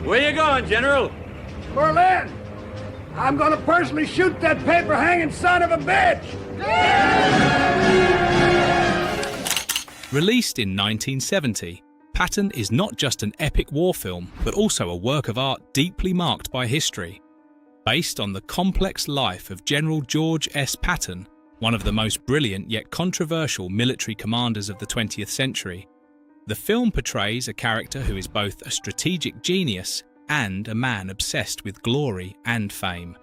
Where you going, General? Berlin! I'm gonna personally shoot that paper-hanging son of a bitch! Released in 1970, Patton is not just an epic war film, but also a work of art deeply marked by history. Based on the complex life of General George S. Patton, one of the most brilliant yet controversial military commanders of the 20th century, the film portrays a character who is both a strategic genius and a man obsessed with glory and fame.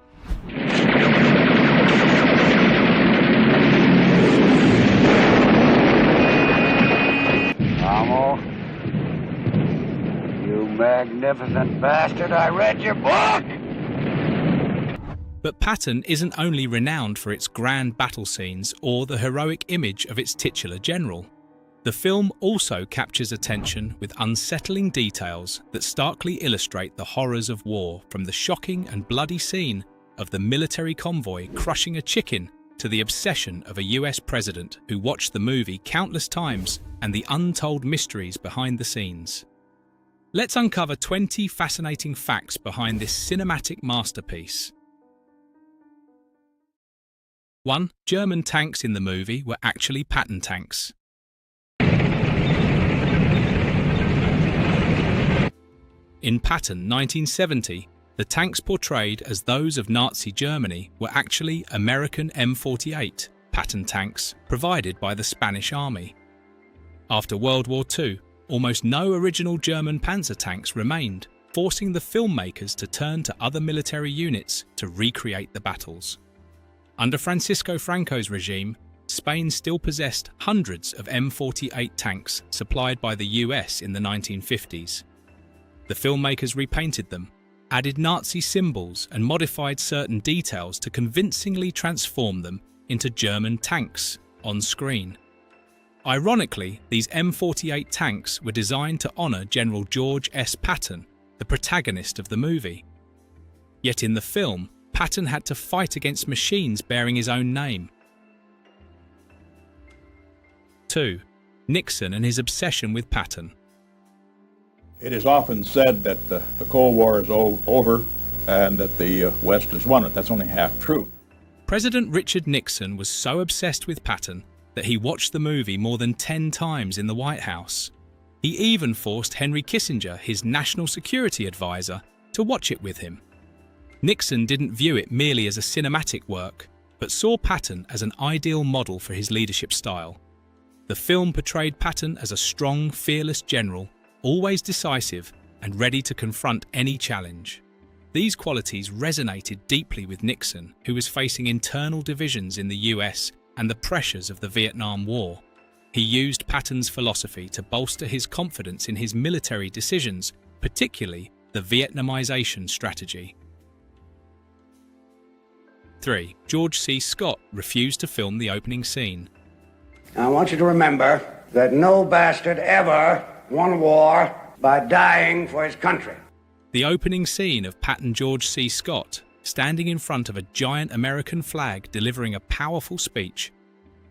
Amo, you magnificent bastard, I read your book! But Patton isn't only renowned for its grand battle scenes or the heroic image of its titular general. The film also captures attention with unsettling details that starkly illustrate the horrors of war, from the shocking and bloody scene of the military convoy crushing a chicken to the obsession of a US president who watched the movie countless times and the untold mysteries behind the scenes. Let's uncover 20 fascinating facts behind this cinematic masterpiece. 1. German tanks in the movie were actually Patton tanks. In Patton 1970, the tanks portrayed as those of Nazi Germany were actually American M48 Patton tanks provided by the Spanish Army. After World War II, almost no original German panzer tanks remained, forcing the filmmakers to turn to other military units to recreate the battles. Under Francisco Franco's regime, Spain still possessed hundreds of M48 tanks supplied by the US in the 1950s. The filmmakers repainted them, added Nazi symbols and modified certain details to convincingly transform them into German tanks on screen. Ironically, these M48 tanks were designed to honour General George S. Patton, the protagonist of the movie. Yet in the film, Patton had to fight against machines bearing his own name. 2. Nixon and his obsession with Patton. It is often said that the Cold War is over and that the West has won it. That's only half true. President Richard Nixon was so obsessed with Patton that he watched the movie more than 10 times in the White House. He even forced Henry Kissinger, his national security advisor, to watch it with him. Nixon didn't view it merely as a cinematic work, but saw Patton as an ideal model for his leadership style. The film portrayed Patton as a strong, fearless general, always decisive and ready to confront any challenge. These qualities resonated deeply with Nixon, who was facing internal divisions in the US and the pressures of the Vietnam War. He used Patton's philosophy to bolster his confidence in his military decisions, particularly the Vietnamization strategy. 3. George C. Scott refused to film the opening scene. I want you to remember that no bastard ever won a war by dying for his country. The opening scene of Patton George C. Scott, standing in front of a giant American flag delivering a powerful speech,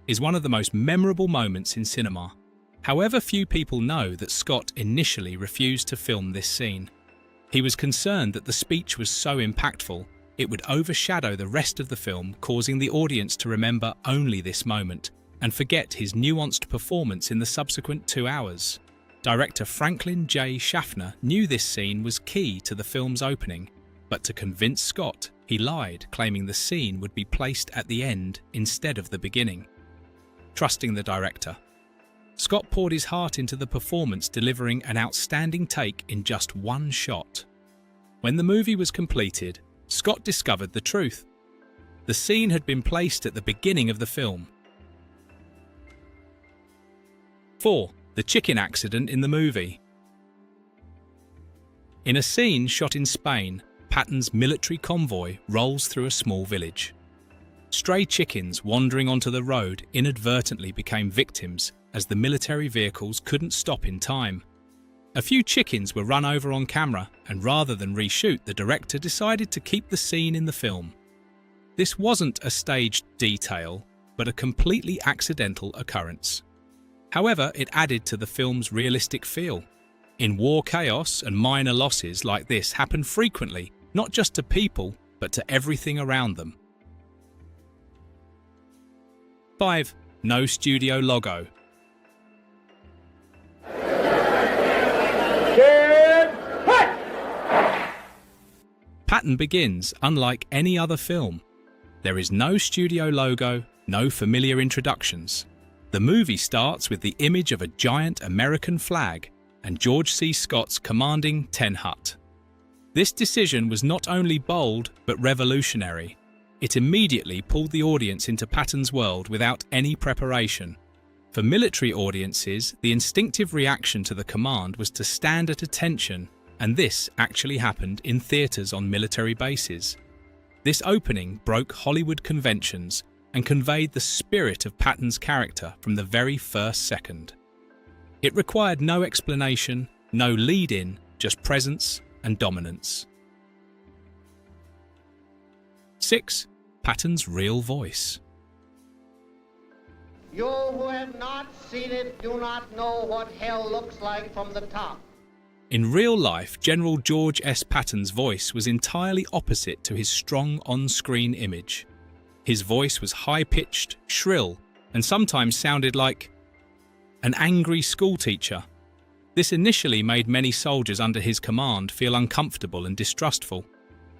is one of the most memorable moments in cinema. However, few people know that Scott initially refused to film this scene. He was concerned that the speech was so impactful, it would overshadow the rest of the film, causing the audience to remember only this moment and forget his nuanced performance in the subsequent 2 hours. Director Franklin J. Schaffner knew this scene was key to the film's opening, but to convince Scott, he lied, claiming the scene would be placed at the end instead of the beginning. Trusting the director, Scott poured his heart into the performance, delivering an outstanding take in just one shot. When the movie was completed, Scott discovered the truth. The scene had been placed at the beginning of the film. 4. The chicken accident in the movie. In a scene shot in Spain, Patton's military convoy rolls through a small village. Stray chickens wandering onto the road inadvertently became victims as the military vehicles couldn't stop in time. A few chickens were run over on camera, and rather than reshoot, the director decided to keep the scene in the film. This wasn't a staged detail, but a completely accidental occurrence. However, it added to the film's realistic feel. In war, chaos and minor losses like this happen frequently, not just to people, but to everything around them. 5. No studio logo. Patton begins unlike any other film. There is no studio logo, no familiar introductions. The movie starts with the image of a giant American flag and George C. Scott's commanding 10 Hut. This decision was not only bold but revolutionary. It immediately pulled the audience into Patton's world without any preparation. For military audiences, the instinctive reaction to the command was to stand at attention, and this actually happened in theaters on military bases. This opening broke Hollywood conventions and conveyed the spirit of Patton's character from the very first second. It required no explanation, no lead-in, just presence and dominance. 6. Patton's real voice. You who have not seen it do not know what hell looks like from the top. In real life, General George S. Patton's voice was entirely opposite to his strong on-screen image. His voice was high-pitched, shrill, and sometimes sounded like an angry schoolteacher. This initially made many soldiers under his command feel uncomfortable and distrustful.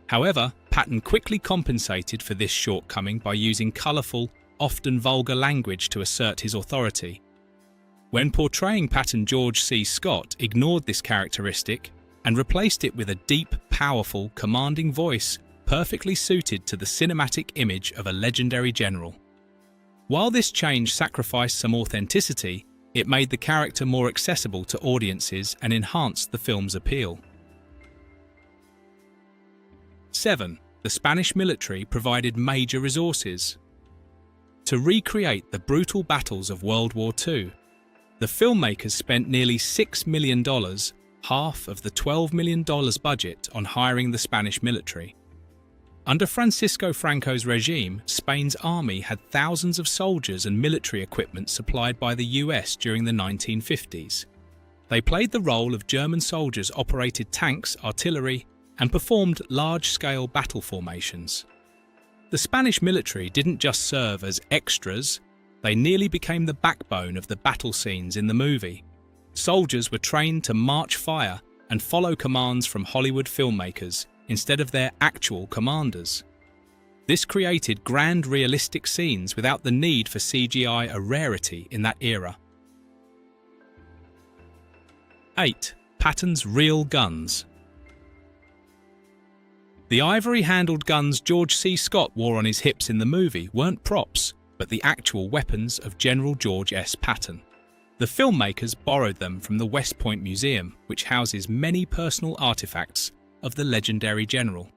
However, Patton quickly compensated for this shortcoming by using colourful, often vulgar language to assert his authority. When portraying Patton, George C. Scott ignored this characteristic and replaced it with a deep, powerful, commanding voice perfectly suited to the cinematic image of a legendary general. While this change sacrificed some authenticity, it made the character more accessible to audiences and enhanced the film's appeal. 7. The Spanish military provided major resources. To recreate the brutal battles of World War II, the filmmakers spent nearly $6 million, half of the $12 million budget, on hiring the Spanish military. Under Francisco Franco's regime, Spain's army had thousands of soldiers and military equipment supplied by the US during the 1950s. They played the role of German soldiers, operated tanks, artillery, and performed large-scale battle formations. The Spanish military didn't just serve as extras, they nearly became the backbone of the battle scenes in the movie. Soldiers were trained to march fire and follow commands from Hollywood filmmakers instead of their actual commanders. This created grand realistic scenes without the need for CGI, a rarity in that era. 8. Patton's real guns. The ivory-handled guns George C. Scott wore on his hips in the movie weren't props, but the actual weapons of General George S. Patton. The filmmakers borrowed them from the West Point Museum, which houses many personal artifacts of the legendary general.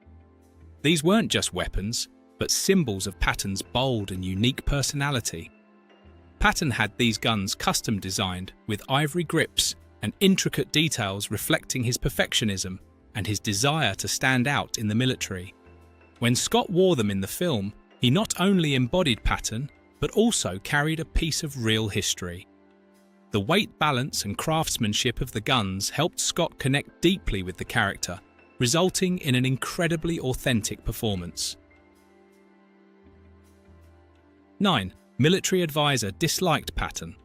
These weren't just weapons, but symbols of Patton's bold and unique personality. Patton had these guns custom designed with ivory grips and intricate details reflecting his perfectionism and his desire to stand out in the military. When Scott wore them in the film, he not only embodied Patton, but also carried a piece of real history. The weight balance and craftsmanship of the guns helped Scott connect deeply with the character, resulting in an incredibly authentic performance. 9. Military advisor disliked Patton.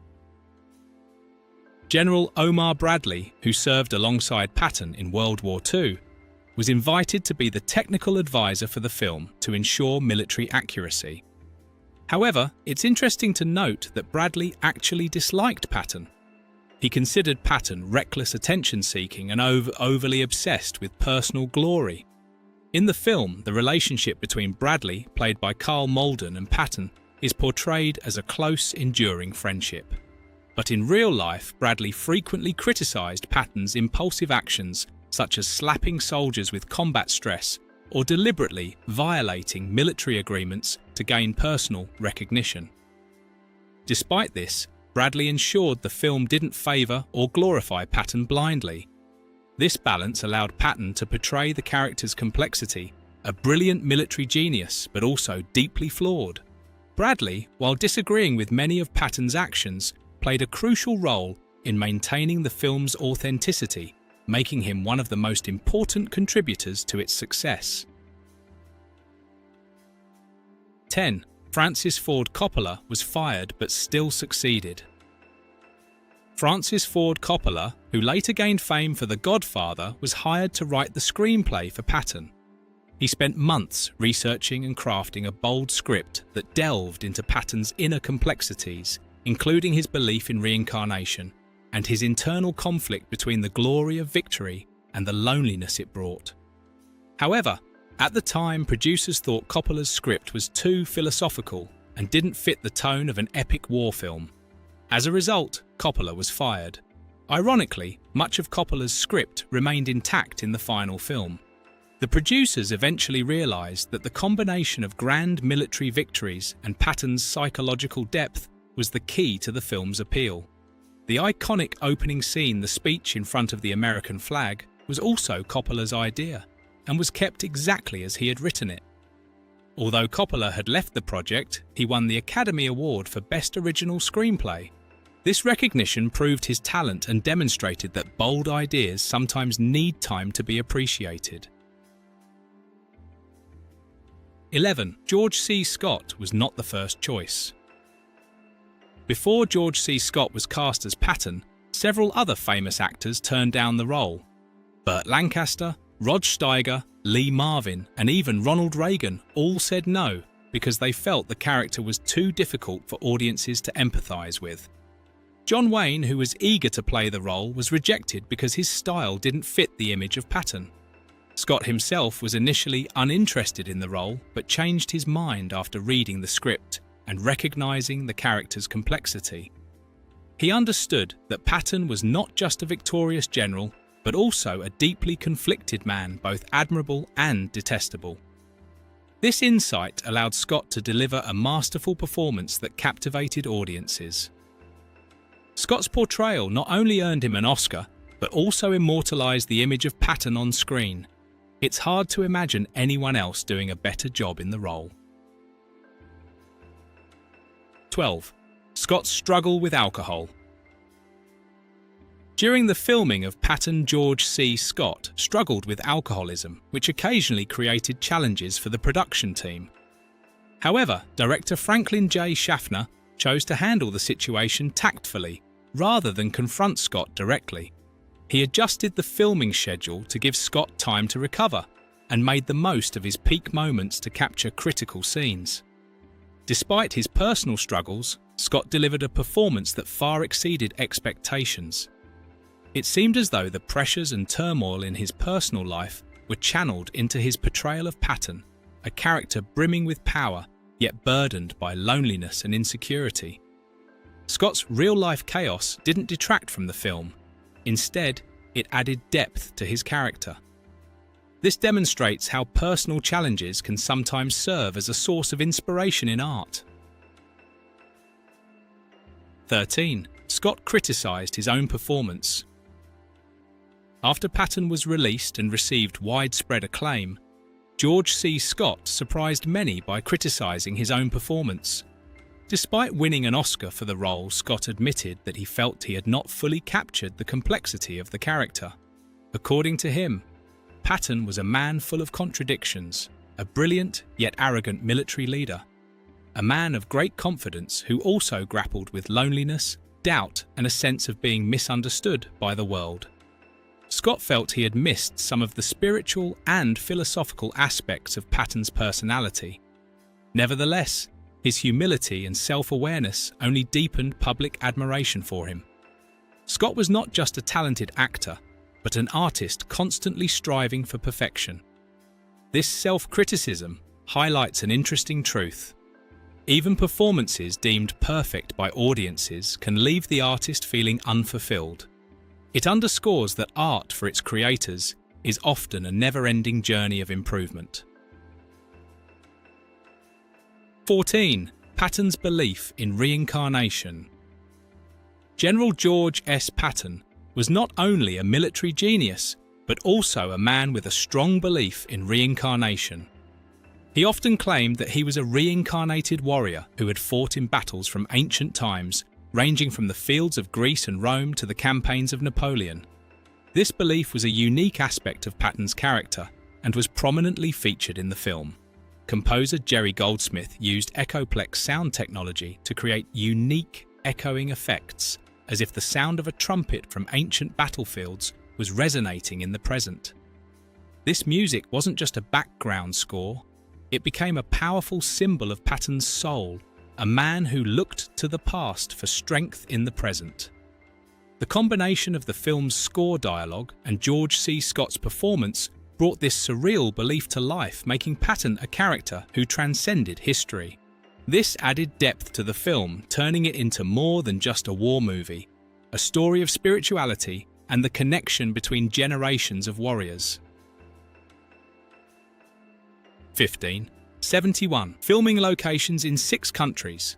General Omar Bradley, who served alongside Patton in World War II, was invited to be the technical advisor for the film to ensure military accuracy. However, it's interesting to note that Bradley actually disliked Patton. He considered Patton reckless attention-seeking and overly obsessed with personal glory. In the film, the relationship between Bradley, played by Carl Malden, and Patton is portrayed as a close, enduring friendship. But in real life, Bradley frequently criticized Patton's impulsive actions, such as slapping soldiers with combat stress or deliberately violating military agreements to gain personal recognition. Despite this, Bradley ensured the film didn't favor or glorify Patton blindly. This balance allowed Patton to portray the character's complexity, a brilliant military genius but also deeply flawed. Bradley, while disagreeing with many of Patton's actions, played a crucial role in maintaining the film's authenticity, making him one of the most important contributors to its success. 10. Francis Ford Coppola was fired but still succeeded. Francis Ford Coppola, who later gained fame for The Godfather, was hired to write the screenplay for Patton. He spent months researching and crafting a bold script that delved into Patton's inner complexities, including his belief in reincarnation and his internal conflict between the glory of victory and the loneliness it brought. However, at the time, producers thought Coppola's script was too philosophical and didn't fit the tone of an epic war film. As a result, Coppola was fired. Ironically, much of Coppola's script remained intact in the final film. The producers eventually realized that the combination of grand military victories and Patton's psychological depth was the key to the film's appeal. The iconic opening scene, the speech in front of the American flag, was also Coppola's idea and was kept exactly as he had written it. Although Coppola had left the project, he won the Academy Award for Best Original Screenplay. This recognition proved his talent and demonstrated that bold ideas sometimes need time to be appreciated. 11. George C. Scott was not the first choice. Before George C. Scott was cast as Patton, several other famous actors turned down the role. Burt Lancaster, Rod Steiger, Lee Marvin, and even Ronald Reagan all said no because they felt the character was too difficult for audiences to empathize with. John Wayne, who was eager to play the role, was rejected because his style didn't fit the image of Patton. Scott himself was initially uninterested in the role, but changed his mind after reading the script and recognizing the character's complexity. He understood that Patton was not just a victorious general, but also a deeply conflicted man, both admirable and detestable. This insight allowed Scott to deliver a masterful performance that captivated audiences. Scott's portrayal not only earned him an Oscar, but also immortalized the image of Patton on screen. It's hard to imagine anyone else doing a better job in the role. 12. Scott's struggle with alcohol. During the filming of Patton, George C. Scott struggled with alcoholism, which occasionally created challenges for the production team. However, director Franklin J. Schaffner chose to handle the situation tactfully, rather than confront Scott directly. He adjusted the filming schedule to give Scott time to recover, and made the most of his peak moments to capture critical scenes. Despite his personal struggles, Scott delivered a performance that far exceeded expectations. It seemed as though the pressures and turmoil in his personal life were channeled into his portrayal of Patton, a character brimming with power, yet burdened by loneliness and insecurity. Scott's real-life chaos didn't detract from the film. Instead, it added depth to his character. This demonstrates how personal challenges can sometimes serve as a source of inspiration in art. 13. Scott criticized his own performance. After Patton was released and received widespread acclaim, George C. Scott surprised many by criticizing his own performance. Despite winning an Oscar for the role, Scott admitted that he felt he had not fully captured the complexity of the character. According to him, Patton was a man full of contradictions, a brilliant yet arrogant military leader, a man of great confidence who also grappled with loneliness, doubt, and a sense of being misunderstood by the world. Scott felt he had missed some of the spiritual and philosophical aspects of Patton's personality. Nevertheless, his humility and self-awareness only deepened public admiration for him. Scott was not just a talented actor, but an artist constantly striving for perfection. This self-criticism highlights an interesting truth. Even performances deemed perfect by audiences can leave the artist feeling unfulfilled. It underscores that art for its creators is often a never-ending journey of improvement. 14. Patton's belief in reincarnation. General George S. Patton was not only a military genius, but also a man with a strong belief in reincarnation. He often claimed that he was a reincarnated warrior who had fought in battles from ancient times, ranging from the fields of Greece and Rome to the campaigns of Napoleon. This belief was a unique aspect of Patton's character and was prominently featured in the film. Composer Jerry Goldsmith used Echoplex sound technology to create unique echoing effects, as if the sound of a trumpet from ancient battlefields was resonating in the present. This music wasn't just a background score, it became a powerful symbol of Patton's soul, a man who looked to the past for strength in the present. The combination of the film's score dialogue and George C. Scott's performance brought this surreal belief to life, making Patton a character who transcended history. This added depth to the film, turning it into more than just a war movie, a story of spirituality and the connection between generations of warriors. 15. 71. Filming locations in 6 countries.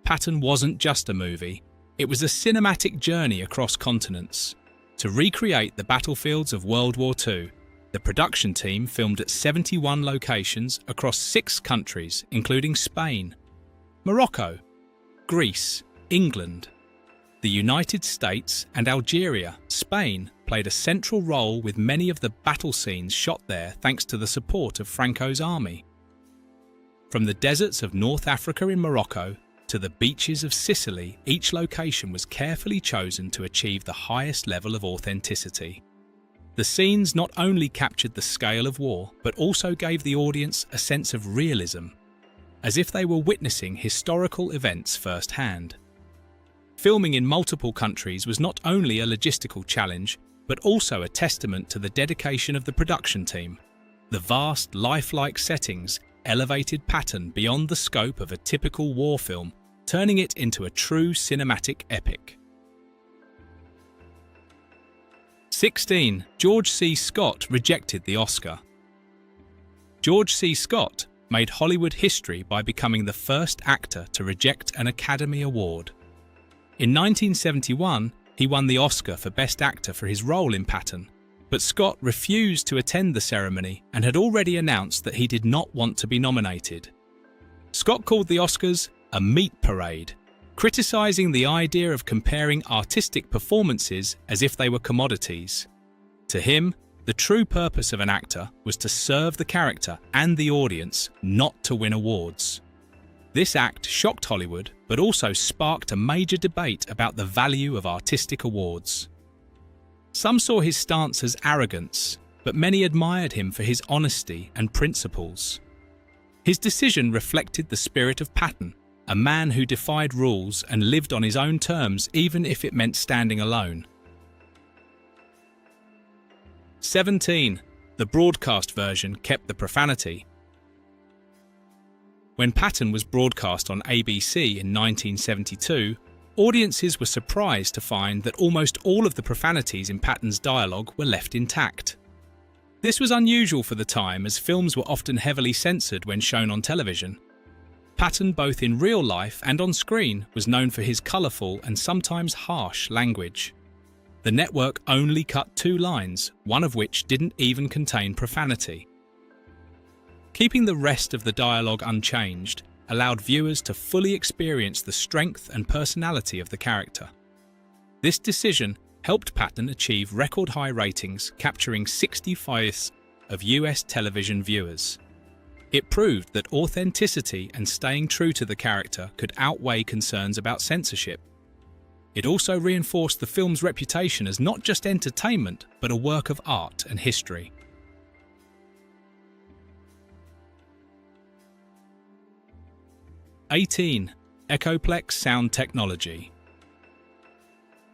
Patton wasn't just a movie, it was a cinematic journey across continents. To recreate the battlefields of World War II, the production team filmed at 71 locations across 6 countries, including Spain, Morocco, Greece, England, the United States, and Algeria. Spain played a central role with many of the battle scenes shot there thanks to the support of Franco's army. From the deserts of North Africa in Morocco to the beaches of Sicily, each location was carefully chosen to achieve the highest level of authenticity. The scenes not only captured the scale of war, but also gave the audience a sense of realism, as if they were witnessing historical events firsthand. Filming in multiple countries was not only a logistical challenge, but also a testament to the dedication of the production team. The vast, lifelike settings elevated Patton beyond the scope of a typical war film, turning it into a true cinematic epic. 16. George C. Scott rejected the Oscar. George C. Scott made Hollywood history by becoming the first actor to reject an Academy Award. In 1971, he won the Oscar for Best Actor for his role in Patton, but Scott refused to attend the ceremony and had already announced that he did not want to be nominated. Scott called the Oscars a meat parade, criticising the idea of comparing artistic performances as if they were commodities. To him, the true purpose of an actor was to serve the character and the audience, not to win awards. This act shocked Hollywood, but also sparked a major debate about the value of artistic awards. Some saw his stance as arrogance, but many admired him for his honesty and principles. His decision reflected the spirit of Patton, a man who defied rules and lived on his own terms even if it meant standing alone. 17. The broadcast version kept the profanity. When Patton was broadcast on ABC in 1972, audiences were surprised to find that almost all of the profanities in Patton's dialogue were left intact. This was unusual for the time, as films were often heavily censored when shown on television. Patton, both in real life and on screen, was known for his colourful and sometimes harsh language. The network only cut 2 lines, one of which didn't even contain profanity. Keeping the rest of the dialogue unchanged allowed viewers to fully experience the strength and personality of the character. This decision helped Patton achieve record-high ratings, capturing 65% of US television viewers. It proved that authenticity and staying true to the character could outweigh concerns about censorship. It also reinforced the film's reputation as not just entertainment, but a work of art and history. 18. Echoplex sound technology.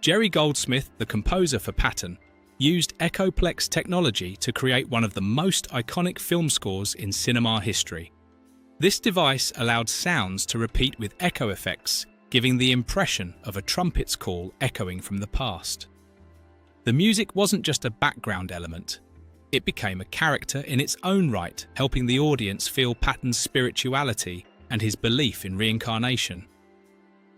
Jerry Goldsmith, the composer for Patton, used Echoplex technology to create one of the most iconic film scores in cinema history. This device allowed sounds to repeat with echo effects, giving the impression of a trumpet's call echoing from the past. The music wasn't just a background element, it became a character in its own right, helping the audience feel Patton's spirituality and his belief in reincarnation.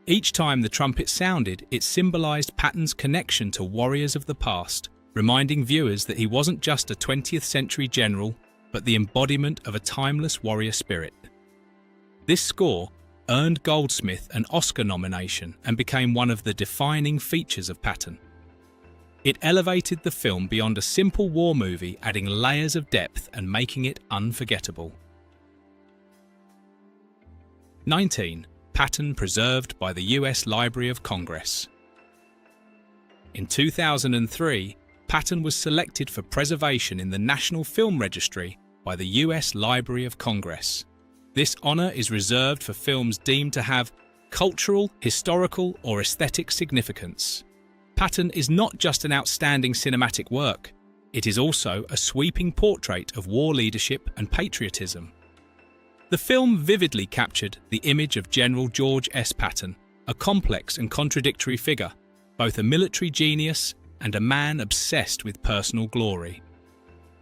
Each time the trumpet sounded, it symbolized Patton's connection to warriors of the past, reminding viewers that he wasn't just a 20th century general, but the embodiment of a timeless warrior spirit. This score, earned Goldsmith an Oscar nomination and became one of the defining features of Patton. It elevated the film beyond a simple war movie, adding layers of depth and making it unforgettable. 19. Patton preserved by the US Library of Congress. In 2003, Patton was selected for preservation in the National Film Registry by the US Library of Congress. This honor is reserved for films deemed to have cultural, historical, or aesthetic significance. Patton is not just an outstanding cinematic work, it is also a sweeping portrait of war leadership and patriotism. The film vividly captured the image of General George S. Patton, a complex and contradictory figure, both a military genius and a man obsessed with personal glory.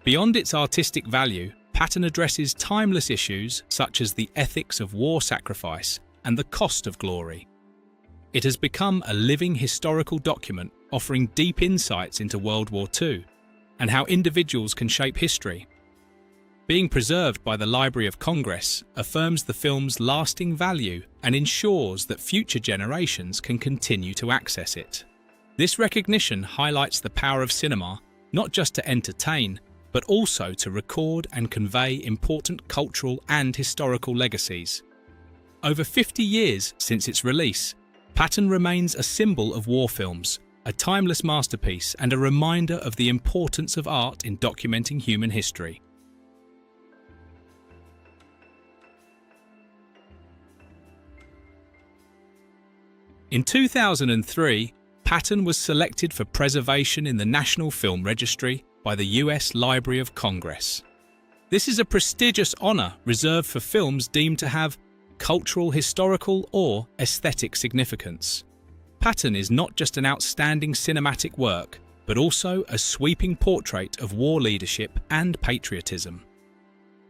Beyond its artistic value, Patton addresses timeless issues such as the ethics of war sacrifice and the cost of glory. It has become a living historical document offering deep insights into World War II and how individuals can shape history. Being preserved by the Library of Congress affirms the film's lasting value and ensures that future generations can continue to access it. This recognition highlights the power of cinema, not just to entertain, but also to record and convey important cultural and historical legacies. Over 50 years since its release, Patton remains a symbol of war films, a timeless masterpiece and a reminder of the importance of art in documenting human history. In 2003, Patton was selected for preservation in the National Film Registry by the US Library of Congress. This is a prestigious honor reserved for films deemed to have cultural, historical, or aesthetic significance. Patton is not just an outstanding cinematic work, but also a sweeping portrait of war leadership and patriotism.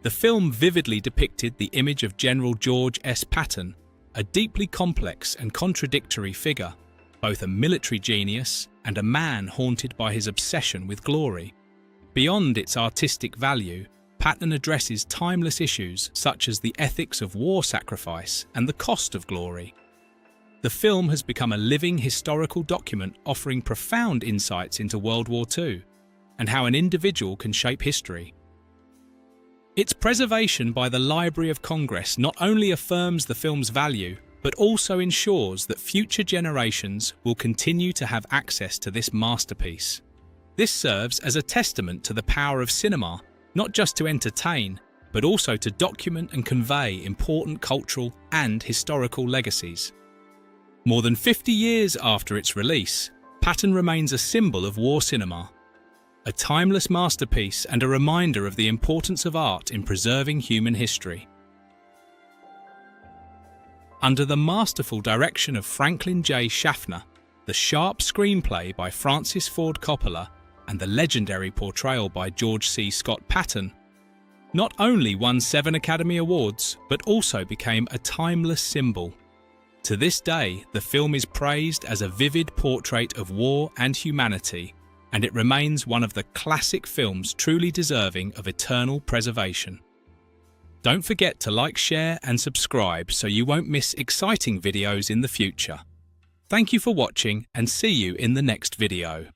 The film vividly depicted the image of General George S. Patton, a deeply complex and contradictory figure, both a military genius and a man haunted by his obsession with glory. Beyond its artistic value, Patton addresses timeless issues such as the ethics of war sacrifice and the cost of glory. The film has become a living historical document offering profound insights into World War II and how an individual can shape history. Its preservation by the Library of Congress not only affirms the film's value, but also ensures that future generations will continue to have access to this masterpiece. This serves as a testament to the power of cinema, not just to entertain, but also to document and convey important cultural and historical legacies. More than 50 years after its release, Patton remains a symbol of war cinema, a timeless masterpiece and a reminder of the importance of art in preserving human history. Under the masterful direction of Franklin J. Schaffner, the sharp screenplay by Francis Ford Coppola, and the legendary portrayal by George C. Scott Patton, not only won 7 Academy Awards, but also became a timeless symbol. To this day, the film is praised as a vivid portrait of war and humanity, and it remains one of the classic films truly deserving of eternal preservation. Don't forget to like, share and subscribe so you won't miss exciting videos in the future. Thank you for watching and see you in the next video.